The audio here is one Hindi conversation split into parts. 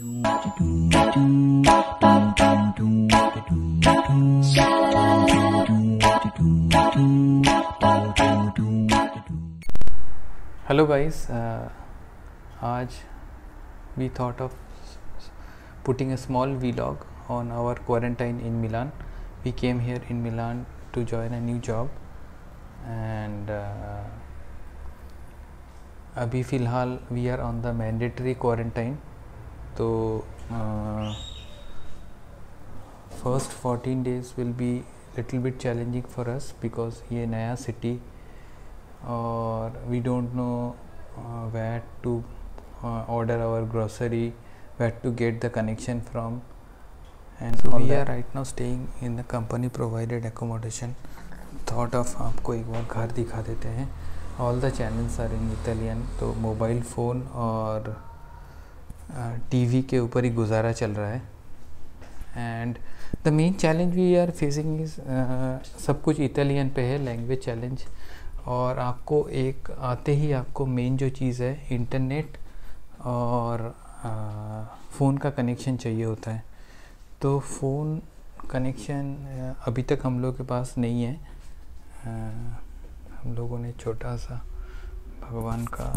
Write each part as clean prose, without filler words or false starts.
Hello guys, आज we thought of putting a small vlog on our quarantine in Milan. We came here in Milan to join a new job and अभी फ़िलहाल we are on the mandatory quarantine. तो first 14 days will be little bit challenging for us because ये नया city और we don't know where to order our grocery, where to get the connection from, and so we are right now staying in the company provided accommodation. Thought of आपको एक बार घर दिखा देते हैं. All the channels are in Italian, तो मोबाइल फ़ोन और टीवी के ऊपर ही गुजारा चल रहा है. And the main challenge we are facing is सब कुछ इटालियन पे है, लैंग्वेज चैलेंज. और आपको एक आते ही आपको मेन जो चीज़ है इंटरनेट और फ़ोन का कनेक्शन चाहिए होता है. तो फ़ोन कनेक्शन अभी तक हम लोग के पास नहीं है. हम लोगों ने छोटा सा भगवान का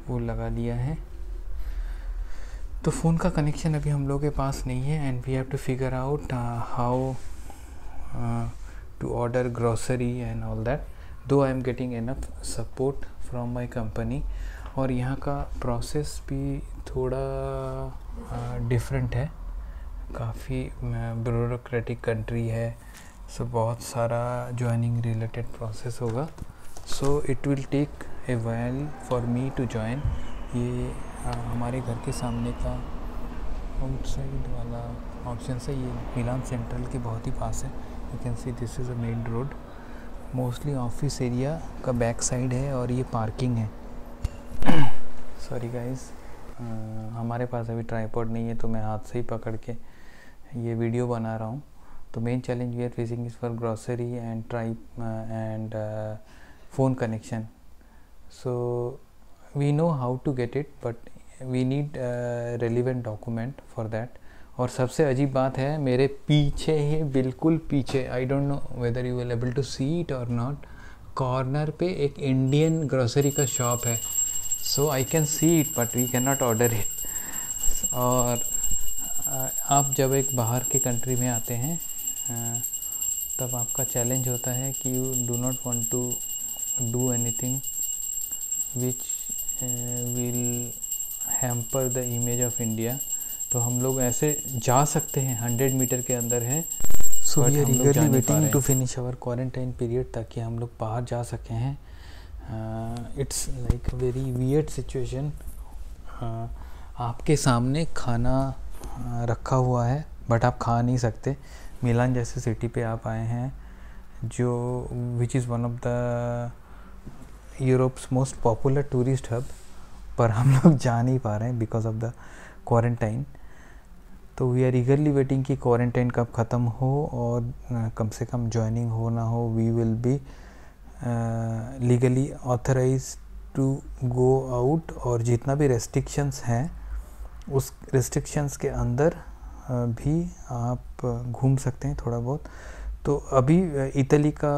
वो लगा लिया है, तो फ़ोन का कनेक्शन अभी हम लोग के पास नहीं है. And we have to figure out how to order grocery and all that, though I am getting enough support from my company. और यहाँ का प्रोसेस भी थोड़ा डिफरेंट है, काफ़ी ब्यूरोक्रेटिक कंट्री है, सो बहुत सारा ज्वाइनिंग रिलेटेड प्रोसेस होगा. So it will take a while for me to join. ये हमारे घर के सामने का आउटसाइड वाला ऑप्शन है. ये मिलान सेंट्रल के बहुत ही पास है. You can see this is a main road. Mostly office area का बैक साइड है और ये पार्किंग है. सॉरी गाइस, हमारे पास अभी ट्राइपॉड नहीं है तो मैं हाथ से ही पकड़ के ये वीडियो बना रहा हूँ. तो main challenge we are facing is for grocery and and phone connection. So we know how to get it, but we need relevant document for that. और सबसे अजीब बात है, मेरे पीछे ही बिल्कुल पीछे, I don't know whether you will able to see it और नॉट, कॉर्नर पे एक इंडियन ग्रोसरी का शॉप है. So I can see it but we can not order it. और आप जब एक बाहर के कंट्री में आते हैं तब आपका चैलेंज होता है कि you do not want to do anything which will hamper the image of India. तो हम लोग ऐसे जा सकते हैं, 100 मीटर के अंदर है. So we are eagerly waiting to finish our quarantine period ताकि हम लोग बाहर जा सकें हैं. It's like very weird situation. आपके सामने खाना रखा हुआ है बट आप खा नहीं सकते. मिलान जैसे सिटी पे आप आए हैं जो which is one of the Europe's most popular tourist hub, पर हम लोग जा नहीं पा रहे हैं बिकॉज ऑफ द क्वारंटाइन. तो वी आर ईगरली वेटिंग कि क्वारंटाइन कब ख़त्म हो और कम से कम ज्वाइनिंग हो ना हो. We will be legally authorise to go out. और जितना भी रेस्ट्रिक्शंस हैं उस रेस्ट्रिक्शंस के अंदर भी आप घूम सकते हैं थोड़ा बहुत. तो अभी इटली का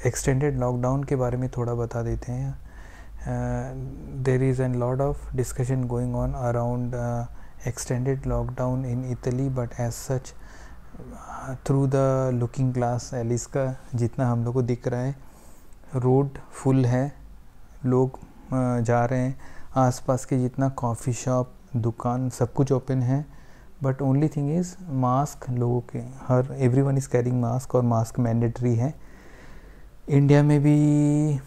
एक्सटेंडेड लॉकडाउन के बारे में थोड़ा बता देते हैं. There is a lot of discussion going on around extended lockdown in Italy, but as such through the looking glass Alice का जितना हम लोग को दिख रहा है, रोड फुल है, लोग जा रहे हैं. आसपास के जितना कॉफ़ी शॉप, दुकान, सब कुछ ओपन है. But only thing is mask लोगों के, हर एवरीवन इज़ कैरिंग मास्क और मास्क मैंडेटरी है. इंडिया में भी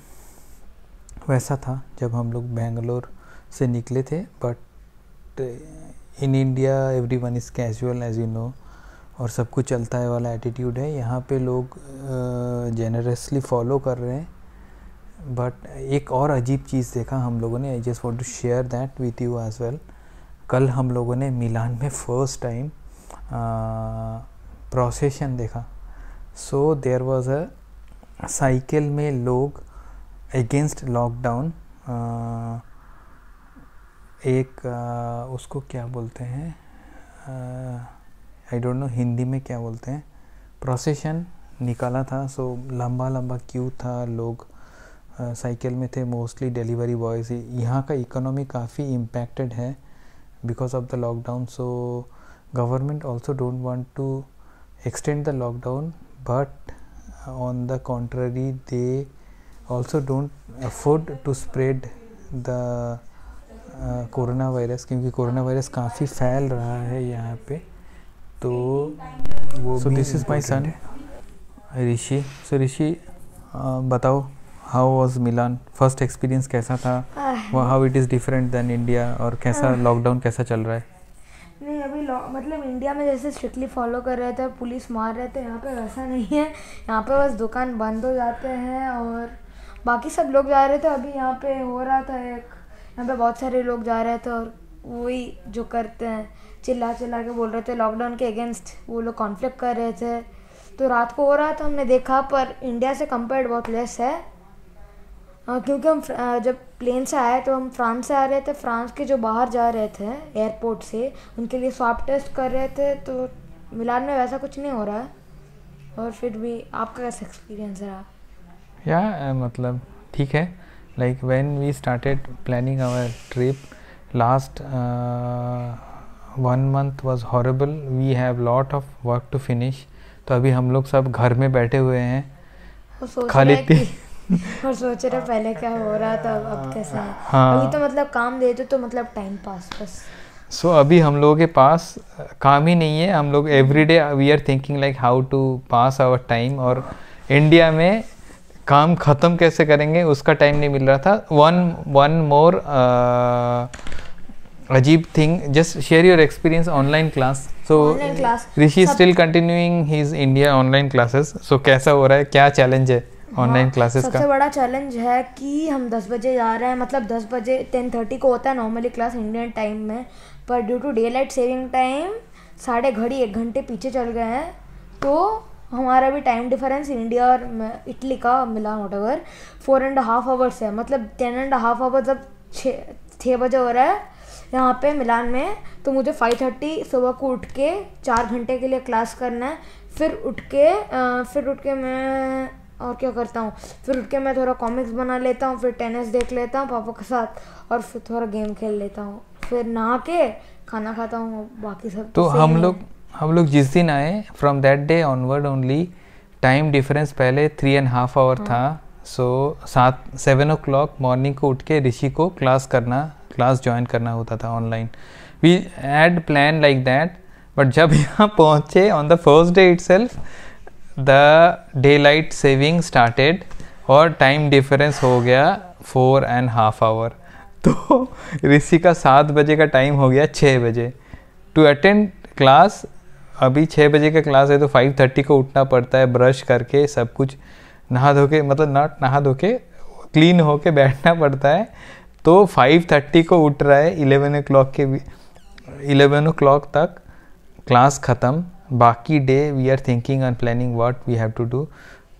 वैसा था जब हम लोग बेंगलोर से निकले थे, but in India everyone is casual as you know, और सब कुछ चलता है वाला एटीट्यूड है. यहाँ पे लोग जेनरसली फॉलो कर रहे हैं. बट एक और अजीब चीज़ देखा हम लोगों ने, I just want to share that with you as well. कल हम लोगों ने मिलान में फर्स्ट टाइम प्रोसेशन देखा. So there was a cycle में लोग अगेंस्ट लॉकडाउन एक उसको क्या बोलते हैं, आई डोंट नो हिंदी में क्या बोलते हैं, प्रोसेशन निकाला था। सो लंबा लंबा क्यू था, लोग साइकिल में थे, मोस्टली डिलीवरी बॉयज ही। यहाँ का इकोनॉमी काफ़ी इम्पैक्टेड है because of the lockdown. So government also don't want to extend the lockdown, but on the contrary they also don't afford to spread the corona virus, क्योंकि कोरोना वायरस काफ़ी फैल रहा है यहाँ पे। तो वो so this is my son Rishi. So Rishi बताओ, how was Milan, first experience कैसा था, how it is different than India, और कैसा लॉकडाउन कैसा चल रहा है? नहीं, अभी मतलब इंडिया में जैसे स्ट्रिक्टली फॉलो कर रहे थे, पुलिस मार रहे थे, यहाँ पे वैसा नहीं है। यहाँ पे बस दुकान बंद हो जाते हैं और बाकी सब लोग जा रहे थे। अभी यहाँ पे हो रहा था यहाँ पे बहुत सारे लोग जा रहे थे और वही जो करते हैं, चिल्ला चिल्ला के बोल रहे थे लॉकडाउन के अगेंस्ट, वो लोग कॉन्फ्लिक्ट कर रहे थे। तो रात को हो रहा था, हमने देखा, पर इंडिया से कंपेयर्ड बहुत लेस है। क्योंकि हम जब प्लेन से आए तो हम फ्रांस से आ रहे थे, फ्रांस के जो बाहर जा रहे थे एयरपोर्ट से, उनके लिए स्वाब टेस्ट कर रहे थे। तो मिलान में वैसा कुछ नहीं हो रहा है। और फिर भी आपका कैसा एक्सपीरियंस रहा? या मतलब ठीक है, like when we started planning our trip last 1 month was horrible, we have lot of work to finish. तो अभी हम लोग सब घर में बैठे हुए हैं, खाली और सोच रहे पहले क्या हो रहा था, अब कैसा है। हाँ। अभी तो मतलब काम दे दो तो मतलब टाइम पास बस। सो अभी हम लोगों के पास काम ही नहीं है, हम लोग everyday we are thinking like how to pass our time. और इंडिया में काम ख़त्म कैसे करेंगे उसका टाइम नहीं मिल रहा था। वन मोर अजीब thing, just share your experience online class. So Rishi still continuing his India online classes. So कैसा हो रहा है, क्या चैलेंज है ऑनलाइन क्लासेस का? सबसे बड़ा चैलेंज है कि हम 10 बजे जा रहे हैं, मतलब 10 बजे 10:30 को होता है नॉर्मली क्लास इंडियन टाइम में, पर due to daylight saving time साढ़े घड़ी 1 घंटे पीछे चल गए हैं। तो हमारा भी टाइम डिफरेंस इंडिया और इटली का मिला व्हाटएवर 4.5 आवर्स है। मतलब 10.5 आवर्स अब 6 बजे हो रहा है यहाँ पे मिलान में। तो मुझे 5:30 सुबह को उठ के 4 घंटे के लिए क्लास करना है। फिर उठ के मैं और क्या करता हूँ, फिर उठ के मैं थोड़ा कॉमिक्स बना लेता हूँ, फिर टेनिस देख लेता हूँ पापा के साथ, और फिर थोड़ा गेम खेल लेता हूँ, फिर नहा के खाना खाता हूँ, बाकी सब तो हम लोग जिस दिन आए from that day onward only time difference पहले 3.5 आवर था। सो 7 o'clock मॉर्निंग को उठ के ऋषि को क्लास ज्वाइन करना होता था online. We had plan like that, but जब यहाँ पहुँचे on the first day itself the daylight saving started और टाइम डिफरेंस हो गया 4.5 आवर। तो ऋषि का 7 बजे का टाइम हो गया 6 बजे टू अटेंड क्लास। अभी 6 बजे का क्लास है तो 5:30 को उठना पड़ता है, ब्रश करके सब कुछ नहा धो के, मतलब नॉट नहा धो के, क्लीन होके बैठना पड़ता है। तो 5:30 को उठ रहा है, 11 o'clock तक क्लास ख़त्म। बाकी day we are thinking and planning what we have to do.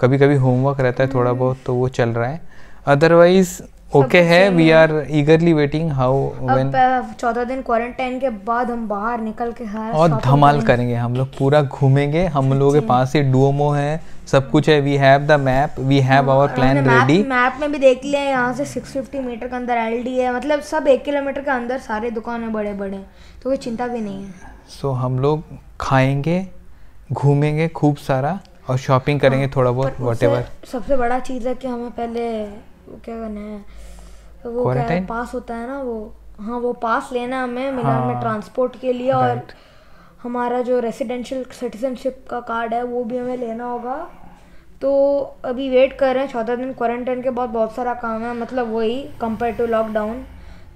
कभी कभी होमवर्क रहता है थोड़ा बहुत, तो वो चल रहा है, अदरवाइज ओके है। We are eagerly waiting how when 14 दिन क्वारंटाइन के बाद हम बाहर निकल के और धमाल करेंगे। हम लोग पूरा घूमेंगे, हम लोगों के पास ही डुओमो है, सब कुछ है। We have the map, we have our plan ready. Map में भी देख लिया, यहाँ से 650 मीटर के अंदर एलडी है, मतलब सब 1 किलोमीटर के अंदर सारे दुकान है बड़े बड़े, तो कोई चिंता भी नहीं है। सो हम लोग खाएंगे, घूमेंगे खूब सारा और शॉपिंग करेंगे थोड़ा बहुत व्हाटएवर। सबसे बड़ा चीज़ है कि हमें पहले वो क्या करना है, वो क्या पास होता है ना, वो पास लेना हमें मिलान में ट्रांसपोर्ट के लिए। और हमारा जो रेसिडेंशियल सिटीजनशिप का कार्ड है वो भी हमें लेना होगा। तो अभी वेट कर रहे हैं, 14 दिन क्वारंटाइन के बाद बहुत सारा काम है, मतलब वही कंपेयर टू लॉकडाउन,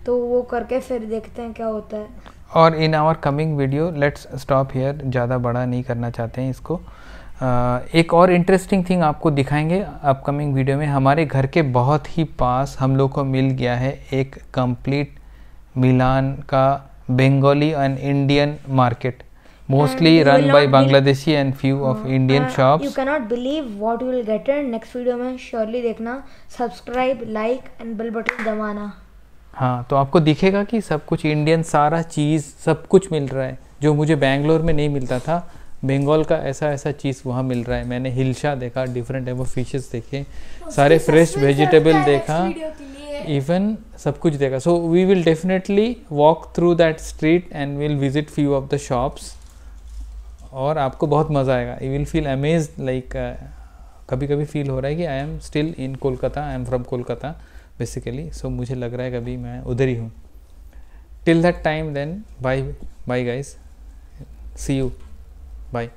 तो वो करके फिर देखते हैं क्या होता है। और in our coming video let's stop here, ज़्यादा बड़ा नहीं करना चाहते हैं इसको। एक और इंटरेस्टिंग थिंग आपको दिखाएंगे अपकमिंग वीडियो में। हमारे घर के बहुत ही पास हम लोग को मिल गया है एक कंप्लीट मिलान का Bengali and Indian market, mostly run by Bangladeshi and few of Indian shops. You can not believe what you will get in next video में, श्योरली देखना। Subscribe, like and bell button दबाना। हाँ, तो आपको दिखेगा कि सब कुछ इंडियन, सारा चीज़ सब कुछ मिल रहा है जो मुझे बेंगलोर में नहीं मिलता था। बंगाल का ऐसा ऐसा चीज़ वहाँ मिल रहा है। मैंने हिल्शा देखा, डिफरेंट टाइप ऑफ फिशेस देखे, सारे फ्रेश वेजिटेबल देखा, इवन सब कुछ देखा। So we will definitely walk through that street and will visit few of the shops, और आपको बहुत मज़ा आएगा। You will feel amazed, like कभी कभी फील हो रहा है कि I am still in Kolkata, I am from Kolkata basically. So मुझे लग रहा है कभी मैं उधर ही हूँ। Till that time then bye bye guys, see you, bye.